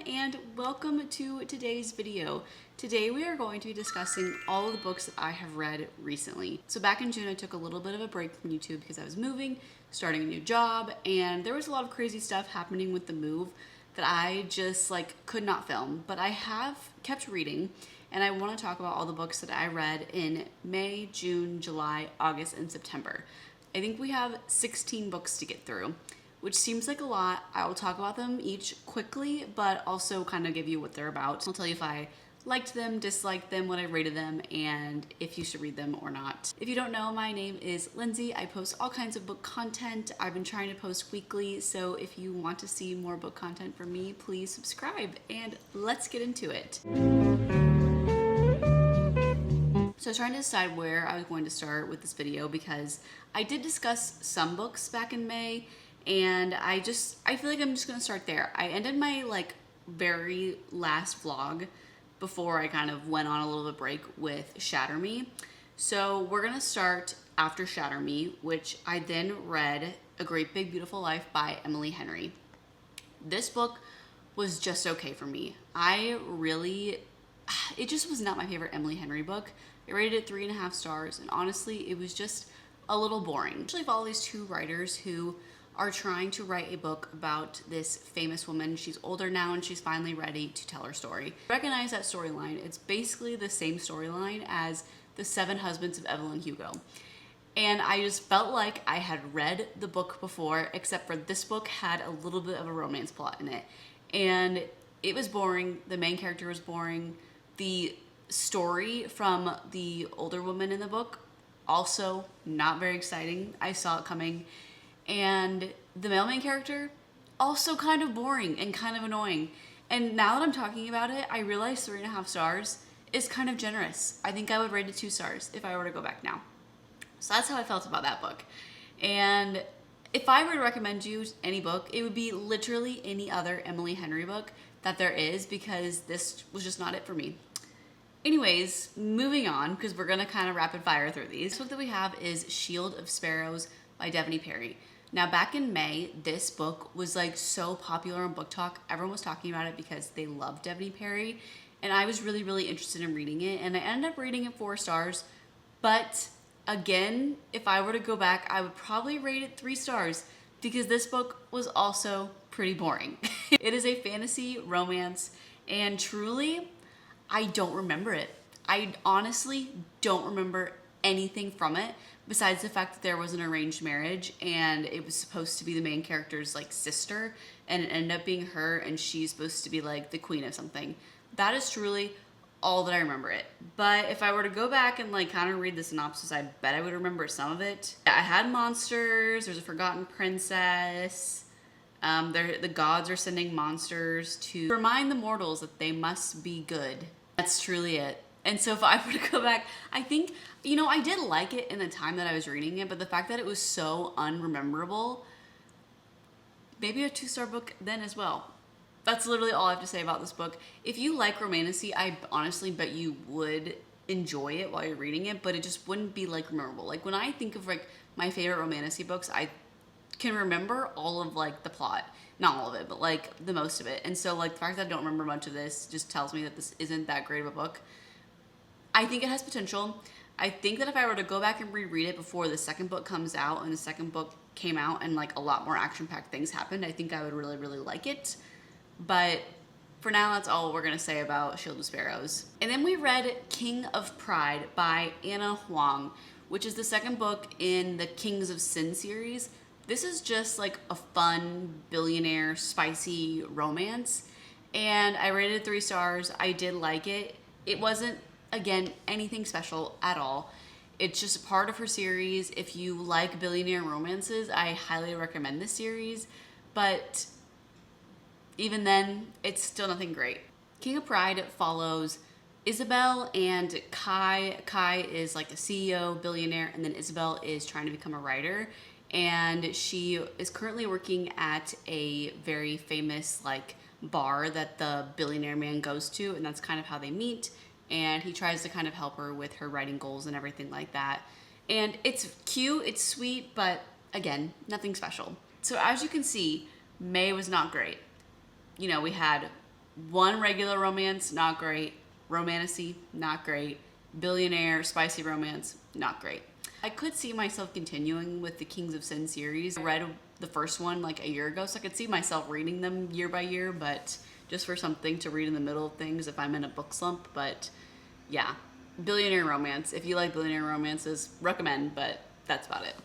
and welcome to today's video. Today we are going to be discussing all of the books that I have read recently. So back in June I took a little bit of a break from YouTube because I was moving, starting a new job, and there was a lot of crazy stuff happening with the move that I just could not film. But I have kept reading, and I want to talk about all the books that I read in May, June, July, August, and September. I think we have 16 books to get through, which seems like a lot. I will talk about them each quickly, but also kind of give you what they're about. I'll tell you if I liked them, disliked them, what I rated them, and if you should read them or not. If you don't know, my name is Lindsay. I post all kinds of book content. I've been trying to post weekly, so if you want to see more book content from me, please subscribe, and let's get into it. So I was trying to decide where I was going to start with this video because I did discuss some books back in May, and I feel like I'm just gonna start there. I ended my very last vlog before I kind of went on a little bit break with Shatter Me. So we're gonna start after Shatter Me, which I then read A Great Big Beautiful Life by Emily Henry. This book was just okay for me. It just was not my favorite Emily Henry book. I rated it 3.5 stars, and honestly, it was just a little boring. I actually follow these two writers who are trying to write a book about this famous woman. She's older now and she's finally ready to tell her story. Recognize that storyline. It's basically the same storyline as The Seven Husbands of Evelyn Hugo. And I just felt like I had read the book before, except for this book had a little bit of a romance plot in it. And it was boring. The main character was boring. The story from the older woman in the book, also not very exciting. I saw it coming. And the male main character, also kind of boring and kind of annoying. And now that I'm talking about it, I realize 3.5 stars is kind of generous. I think I would rate it 2 stars if I were to go back now. So that's how I felt about that book. And if I were to recommend you any book, it would be literally any other Emily Henry book that there is, because this was just not it for me. Anyways, moving on, because we're gonna kind of rapid fire through these. This book that we have is Shield of Sparrows by Devney Perry. Now, back in May, this book was so popular on Book Talk. Everyone was talking about it because they love Devney Perry, and I was really interested in reading it, and I ended up reading it 4 stars. But again, if I were to go back, I would probably rate it 3 stars because this book was also pretty boring. It is a fantasy romance, and truly, I don't remember it. I honestly don't remember anything from it besides the fact that there was an arranged marriage and it was supposed to be the main character's sister, and it ended up being her, and she's supposed to be the queen of something. That is truly all that I remember it. But if I were to go back and kind of read the synopsis, I bet I would remember some of it. I had monsters, there's a forgotten princess, the gods are sending monsters to remind the mortals that they must be good. That's truly it. And so if I were to go back, I think, I did like it in the time that I was reading it, but the fact that it was so unrememberable, maybe a 2-star book then as well. That's literally all I have to say about this book. If you like romantasy, I honestly bet you would enjoy it while you're reading it, but it just wouldn't be memorable. When I think of my favorite romantasy books, I can remember all of the plot. Not all of it, but the most of it. And so the fact that I don't remember much of this just tells me that this isn't that great of a book. I think it has potential. I think that if I were to go back and reread it before the second book comes out, and the second book came out and a lot more action-packed things happened, I think I would really like it. But for now, that's all we're gonna say about Shield of Sparrows. And then we read King of Pride by Anna Huang, which is the second book in the Kings of Sin series. This is just a fun, billionaire, spicy romance, and I rated it 3 stars. I did like it. It wasn't, again, anything special at all. It's just a part of her series. If you like billionaire romances, I highly recommend this series, but even then, it's still nothing great. King of Pride follows Isabel and Kai. Kai is a CEO, billionaire, and then Isabel is trying to become a writer, and she is currently working at a very famous bar that the billionaire man goes to, and that's kind of how they meet. And he tries to kind of help her with her writing goals and everything like that. And it's cute, it's sweet, but again, nothing special. So as you can see, May was not great. We had One regular romance, not great. Romantasy, not great. Billionaire, spicy romance, not great. I could see myself continuing with the Kings of Sin series. I read the first one like a year ago, so I could see myself reading them year by year, but just for something to read in the middle of things if I'm in a book slump. But yeah, billionaire romance. If you like billionaire romances, recommend, but that's about it.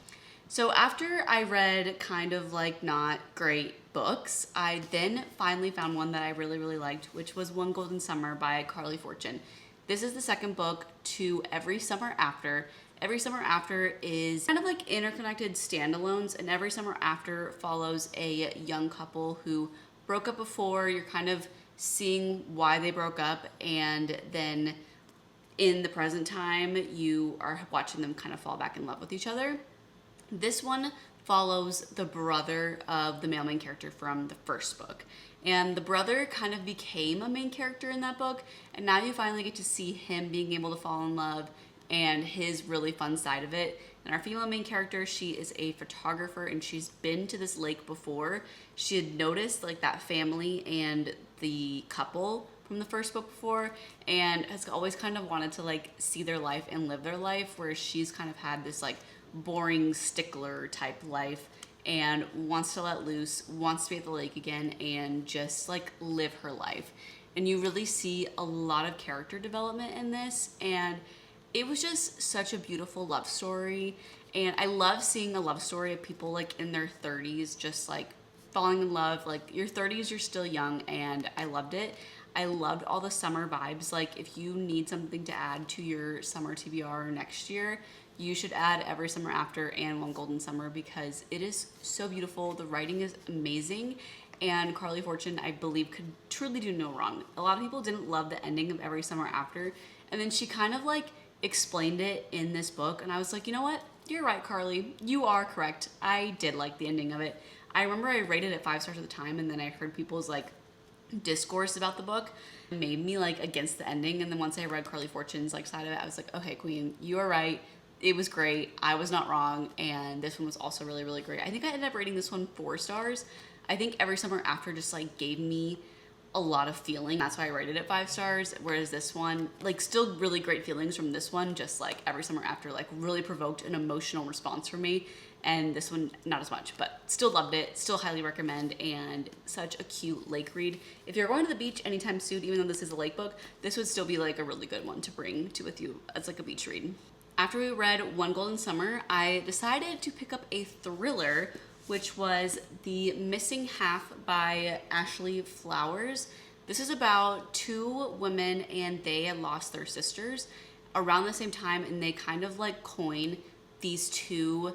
So after I read kind of like not great books, I then finally found one that I really, really liked, which was One Golden Summer by Carly Fortune. This is the second book to Every Summer After. Every Summer After is kind of like interconnected standalones, and Every Summer After follows a young couple who broke up before. You're kind of seeing why they broke up, and then in the present time, you are watching them kind of fall back in love with each other. This one follows the brother of the male main character from the first book. And the brother kind of became a main character in that book, and now you finally get to see him being able to fall in love and his really fun side of it. And our female main character, she is a photographer, and she's been to this lake before. She had noticed like that family and the couple from the first book before, and has always kind of wanted to like see their life and live their life, whereas she's kind of had this like boring stickler type life and wants to let loose, wants to be at the lake again and just like live her life. And you really see a lot of character development in this, and it was just such a beautiful love story. And I love seeing a love story of people like in their 30s just like falling in love. Like your 30s, you're still young, and I loved it. I loved all the summer vibes. Like if you need something to add to your summer TBR next year, you should add Every Summer After and One Golden Summer, because it is so beautiful. The writing is amazing, and Carly Fortune, I believe, could truly do no wrong. A lot of people didn't love the ending of Every Summer After, and then she kind of like explained it in this book, and I was like, you know what? You're right, Carly. You are correct. I did like the ending of it. I remember I rated it 5 stars at the time, and then I heard people's like discourse about the book made me like against the ending, and then once I read Carly Fortune's like side of it, I was like, okay, queen, you are right. It was great. I was not wrong, and this one was also really, really great. I think I ended up rating this one 4 stars. I think Every Summer After just like gave me a lot of feeling. That's why I rated it 5 stars, whereas this one, like still really great feelings from this one, just like Every Summer After like really provoked an emotional response from me, and this one not as much, but still loved it, still highly recommend, and such a cute lake read. If you're going to the beach anytime soon, even though this is a lake book, this would still be like a really good one to bring to with you as like a beach read. After we read One Golden Summer, I decided to pick up a thriller, which was The Missing Half by Ashley Flowers. This is about 2 women, and they had lost their sisters around the same time, and they kind of like coin these 2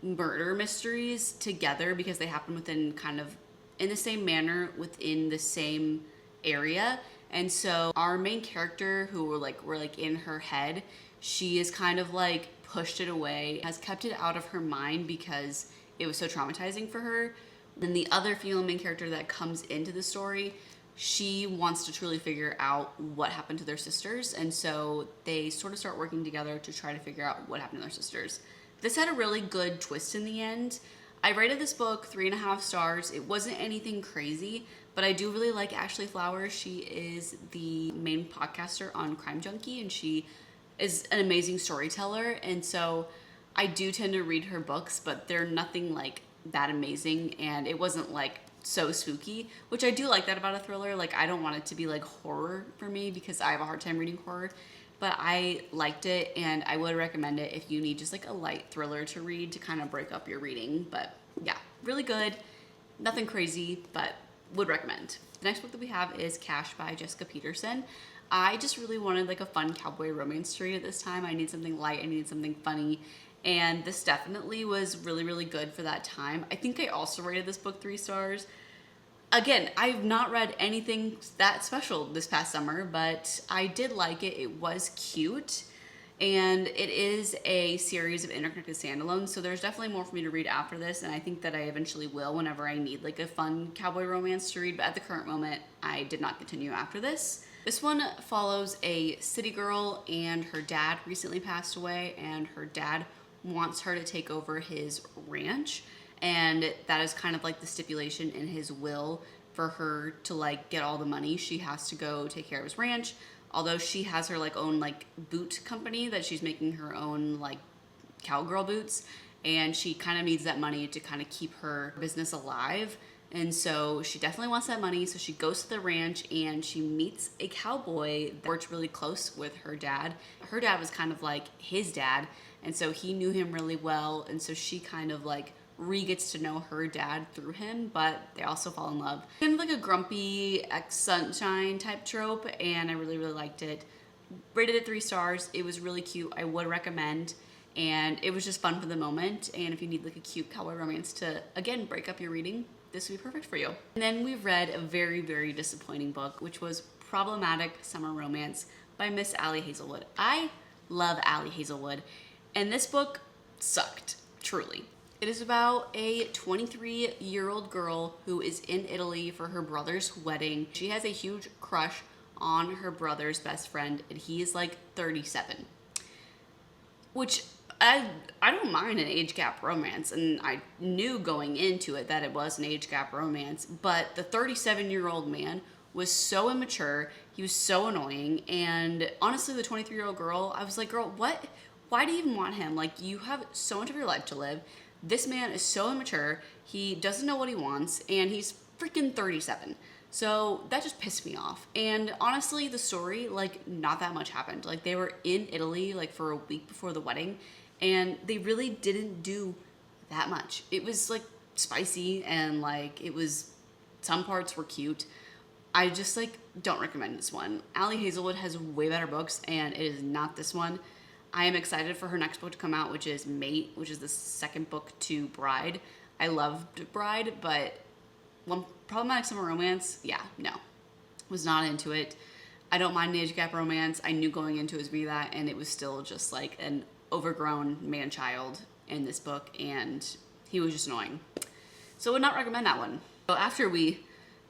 murder mysteries together because they happen within kind of in the same manner within the same area. And so our main character, who we're like in her head, she is kind of like pushed it away, has kept it out of her mind because it was so traumatizing for her. Then the other female main character that comes into the story, she wants to truly figure out what happened to their sisters, and so they sort of start working together to try to figure out what happened to their sisters. This had a really good twist in the end. I rated this book 3.5 stars. It wasn't anything crazy, but I do really like Ashley Flowers. She is the main podcaster on Crime Junkie, and she is an amazing storyteller, and so I do tend to read her books, but they're nothing like that amazing, and it wasn't like so spooky, which I do like that about a thriller. Like I don't want it to be like horror for me because I have a hard time reading horror, but I liked it, and I would recommend it if you need just like a light thriller to read to kind of break up your reading. But yeah, really good. Nothing crazy, but would recommend. The next book that we have is Cash by Jessica Peterson. I just really wanted like a fun cowboy romance to read at this time. I need something light, I needed something funny, and this definitely was really, really good for that time. I think I also rated this book 3 stars. Again, I've not read anything that special this past summer, but I did like it. It was cute, and it is a series of interconnected standalones, so there's definitely more for me to read after this, and I think that I eventually will whenever I need like a fun cowboy romance to read, but at the current moment, I did not continue after this. This one follows a city girl, and her dad recently passed away, and her dad wants her to take over his ranch, and that is kind of like the stipulation in his will for her to like get all the money, she has to go take care of his ranch. Although she has her like own like boot company that she's making her own like cowgirl boots, and she kind of needs that money to kind of keep her business alive. And so she definitely wants that money. So she goes to the ranch and she meets a cowboy that works really close with her dad. Her dad was kind of like his dad, and so he knew him really well. And so she kind of like gets to know her dad through him, but they also fall in love. Kind of like a grumpy ex-sunshine type trope, and I really, really liked it. Rated it 3 stars. It was really cute. I would recommend. And it was just fun for the moment. And if you need like a cute cowboy romance to, again, break up your reading, this would be perfect for you. And then we read a very, very disappointing book, which was Problematic Summer Romance by Miss Allie Hazelwood. I love Allie Hazelwood, and this book sucked, truly. It is about a 23-year-old girl who is in Italy for her brother's wedding. She has a huge crush on her brother's best friend, and he is like 37. Which I don't mind an age gap romance, and I knew going into it that it was an age gap romance, but the 37-year-old man was so immature, he was so annoying, and honestly, the 23-year-old girl, I was like, girl, what? Why do you even want him? Like, you have so much of your life to live. This man is so immature, he doesn't know what he wants, and he's freaking 37. So that just pissed me off. And honestly, the story, like, not that much happened. Like, they were in Italy, like, for a week before the wedding, and they really didn't do that much. It was, like, spicy, and, like, it was, some parts were cute. I just, like, don't recommend this one. Allie Hazelwood has way better books, and it is not this one. I am excited for her next book to come out, which is Mate, which is the second book to Bride. I loved Bride, but one Problematic Summer Romance, yeah, no. Was not into it. I don't mind an age gap romance. I knew going into it would be that, and it was still just like an overgrown man-child in this book, and he was just annoying. So I would not recommend that one. So after we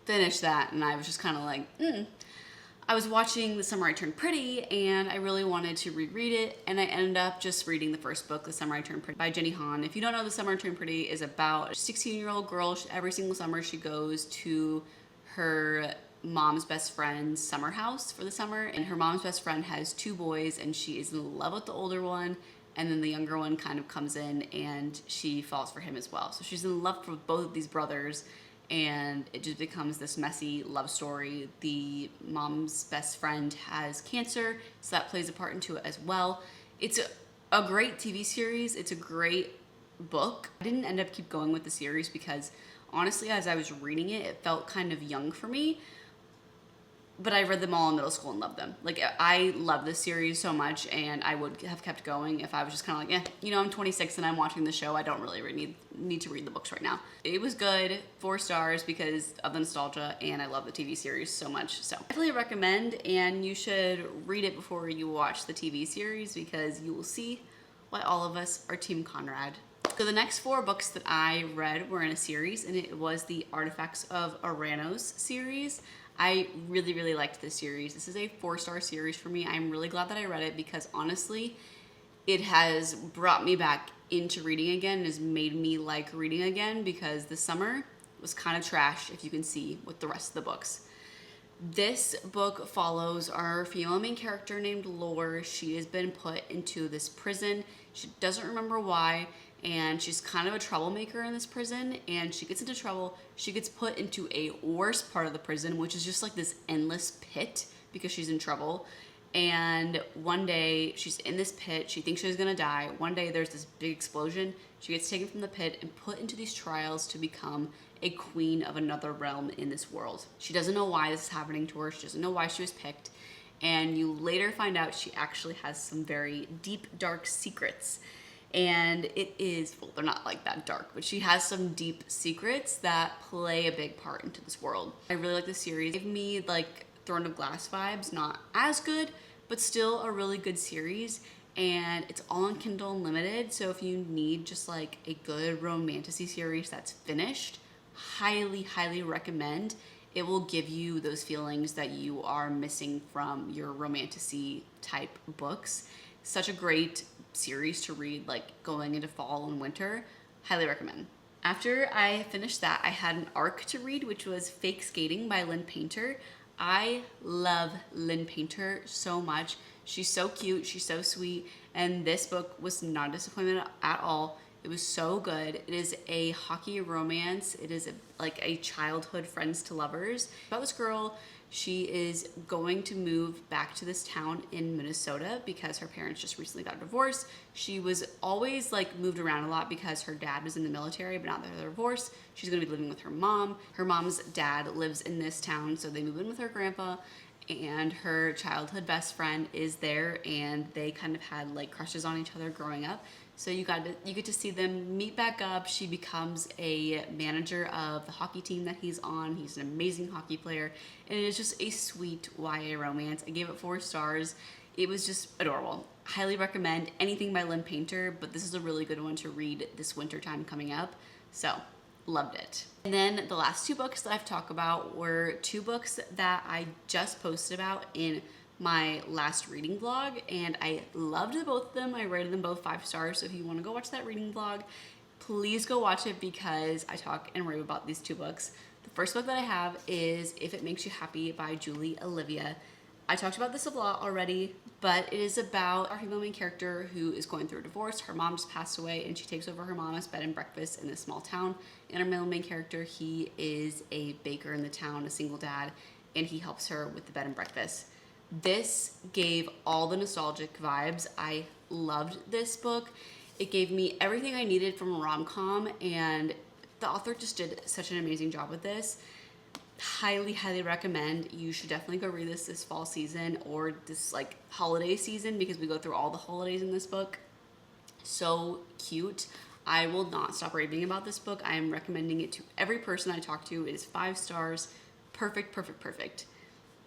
finished that, and I was just kind of like, I was watching The Summer I Turned Pretty, and I really wanted to reread it, and I ended up just reading the first book, The Summer I Turned Pretty by Jenny Han. If you don't know, The Summer I Turned Pretty is about a 16-year-old girl. Every single summer she goes to her mom's best friend's summer house for the summer, and her mom's best friend has 2 boys, and she is in love with the older one, and then the younger one kind of comes in, and she falls for him as well. So she's in love with both of these brothers, and it just becomes this messy love story. The mom's best friend has cancer, so that plays a part into it as well. It's a great TV series. It's a great book. I didn't end up keep going with the series because honestly, as I was reading it, it felt kind of young for me. But I read them all in middle school and loved them. Like, I love this series so much, and I would have kept going if I was just kind of like, you know, I'm 26 and I'm watching the show. I don't really need to read the books right now. It was good, 4 stars because of the nostalgia, and I love the TV series so much. So definitely recommend, and you should read it before you watch the TV series because you will see why all of us are Team Conrad. So the next 4 books that I read were in a series, and it was the Artifacts of Aranos series. I really, really liked this series. This is a 4-star series for me. I'm really glad that I read it because honestly, it has brought me back into reading again and has made me like reading again because the summer was kind of trash, if you can see, with the rest of the books. This book follows our female main character named Lore. She has been put into this prison. She doesn't remember why, and she's kind of a troublemaker in this prison, and she gets into trouble. She gets put into a worse part of the prison, which is just like this endless pit because she's in trouble. And one day she's in this pit. She thinks she's gonna die. One day there's this big explosion. She gets taken from the pit and put into these trials to become a queen of another realm in this world. She doesn't know why this is happening to her. She doesn't know why she was picked. And you later find out she actually has some very deep, dark secrets. And it is, well, they're not like that dark, but she has some deep secrets that play a big part into this world. I really like this series. It gave me like Throne of Glass vibes, not as good, but still a really good series. And it's all on Kindle Unlimited, so if you need just like a good romantasy series that's finished, highly, highly recommend. It will give you those feelings that you are missing from your romantasy type books. Such a great series to read, like going into fall and winter. Highly recommend. After I finished that, I had an arc to read, which was Fake Skating by Lynn Painter. I love Lynn Painter so much. She's so cute, she's so sweet, and this book was not a disappointment at all. It was so good. It is a hockey romance. It is like a childhood friends to lovers. About this girl, she is going to move back to this town in Minnesota because her parents just recently got a divorce. She was always like moved around a lot because her dad was in the military, but now that they're divorced, she's gonna be living with her mom. Her mom's dad lives in this town, so they move in with her grandpa, and her childhood best friend is there, and they kind of had like crushes on each other growing up. So you get to see them meet back up. She becomes a manager of the hockey team that he's on. He's an amazing hockey player, and it is just a sweet YA romance. I gave it 4 stars. It was just adorable. Highly recommend anything by Lynn Painter, but this is a really good one to read this winter time coming up. So, loved it. And then the last 2 books that I've talked about were 2 books that I just posted about in my last reading vlog, and I loved both of them. I rated them both 5 stars, so if you want to go watch that reading vlog, please go watch it because I talk and rave about these 2 books. The first book that I have is If It Makes You Happy by Julie Olivia. I talked about this a lot already, but it is about our female main character who is going through a divorce. Her mom just passed away, and she takes over her mama's bed and breakfast in this small town. And our male main character, he is a baker in the town, a single dad, and he helps her with the bed and breakfast. This gave all the nostalgic vibes. I loved this book. It gave me everything I needed from a rom-com, and the author just did such an amazing job with this. Highly, highly recommend. You should definitely go read this fall season or this like holiday season because we go through all the holidays in this book. So cute. I will not stop raving about this book. I am recommending it to every person I talk to. It is 5 stars. Perfect, perfect, perfect.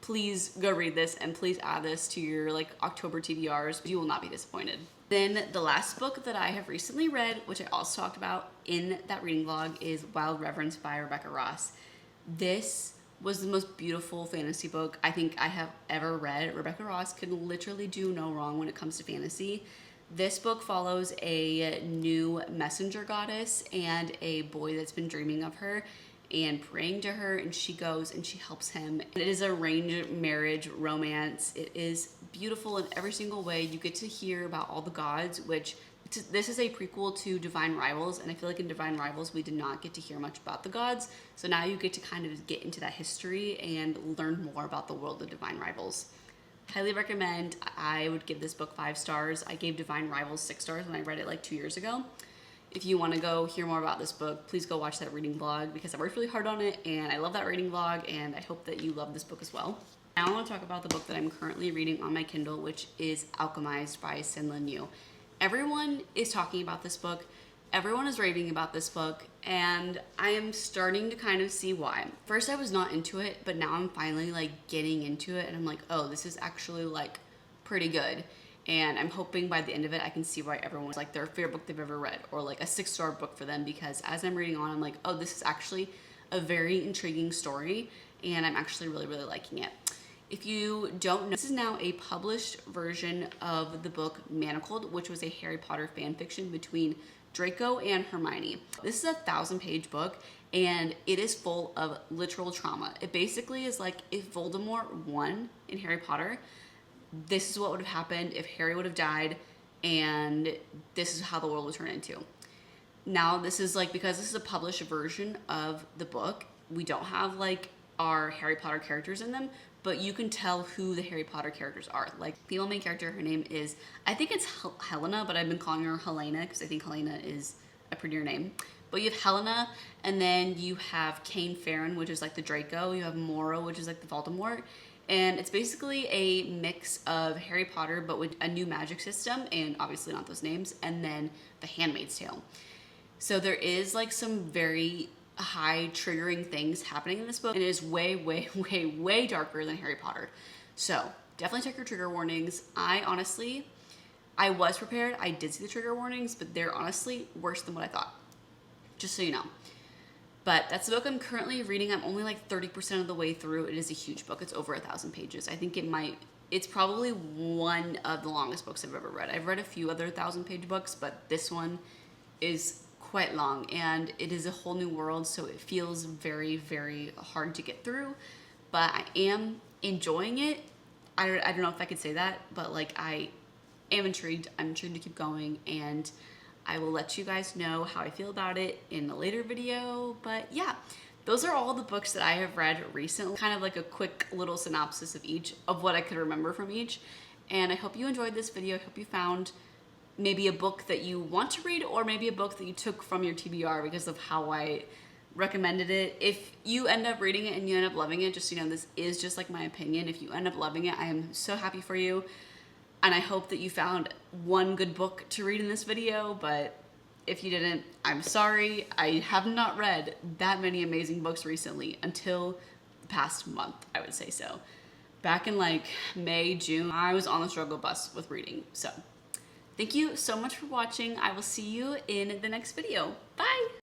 Please go read this and please add this to your like October TBRs. You will not be disappointed. Then the last book that I have recently read, which I also talked about in that reading vlog, is Wild Reverence by Rebecca Ross. This was the most beautiful fantasy book I think I have ever read. Rebecca Ross can literally do no wrong when it comes to fantasy. This book follows a new messenger goddess and a boy that's been dreaming of her and praying to her, and she goes and she helps him. It is a arranged marriage romance. It is beautiful in every single way. You get to hear about all the gods, which this is a prequel to Divine Rivals, and I feel like in Divine Rivals we did not get to hear much about the gods. So now you get to kind of get into that history and learn more about the world of Divine Rivals. Highly recommend. I would give this book 5 stars. I gave Divine Rivals 6 stars when I read it like 2 years ago. If you want to go hear more about this book, please go watch that reading vlog because I worked really hard on it and I love that reading vlog, and I hope that you love this book as well. Now I want to talk about the book that I'm currently reading on my Kindle, which is Alchemized by Sin-Lin Yu. Everyone is talking about this book. Everyone is raving about this book, and I am starting to kind of see why. First, I was not into it, but now I'm finally like getting into it, and I'm like, oh, this is actually like pretty good. And I'm hoping by the end of it, I can see why everyone's like their favorite book they've ever read, or like a 6-star book for them, because as I'm reading on, I'm like, oh, this is actually a very intriguing story, and I'm actually really, really liking it. If you don't know, this is now a published version of the book Manacled, which was a Harry Potter fan fiction between Draco and Hermione. This is a 1,000-page book, and it is full of literal trauma. It basically is like if Voldemort won in Harry Potter, this is what would have happened if Harry would have died, and this is how the world would turn into. Now, this is like, because this is a published version of the book, we don't have like our Harry Potter characters in them, but you can tell who the Harry Potter characters are. Like, female main character, her name is, I think it's Helena, but I've been calling her Helena because I think Helena is a prettier name. But you have Helena, and then you have Cain Farron, which is like the Draco. You have Moro, which is like the Voldemort. And it's basically a mix of Harry Potter, but with a new magic system, and obviously not those names, and then The Handmaid's Tale. So there is like some very high triggering things happening in this book, and it is way, way, way, way darker than Harry Potter. So definitely check your trigger warnings. I was prepared. I did see the trigger warnings, but they're honestly worse than what I thought. Just so you know. But that's the book I'm currently reading. I'm only like 30% of the way through. It is a huge book. It's over 1,000 pages. I think it's probably one of the longest books I've ever read. I've read a few other 1,000-page books, but this one is quite long, and it is a whole new world, so it feels very, very hard to get through, but I am enjoying it. I don't know if I could say that, but like I am intrigued. I'm intrigued to keep going, and I will let you guys know how I feel about it in a later video. But yeah, those are all the books that I have read recently. Kind of like a quick little synopsis of each, of what I could remember from each. And I hope you enjoyed this video. I hope you found maybe a book that you want to read, or maybe a book that you took from your TBR because of how I recommended it. If you end up reading it and you end up loving it, just so you know, this is just like my opinion. If you end up loving it, I am so happy for you. And I hope that you found one good book to read in this video, but if you didn't, I'm sorry. I have not read that many amazing books recently until the past month, I would say so. Back in like May, June, I was on the struggle bus with reading. So thank you so much for watching. I will see you in the next video. Bye.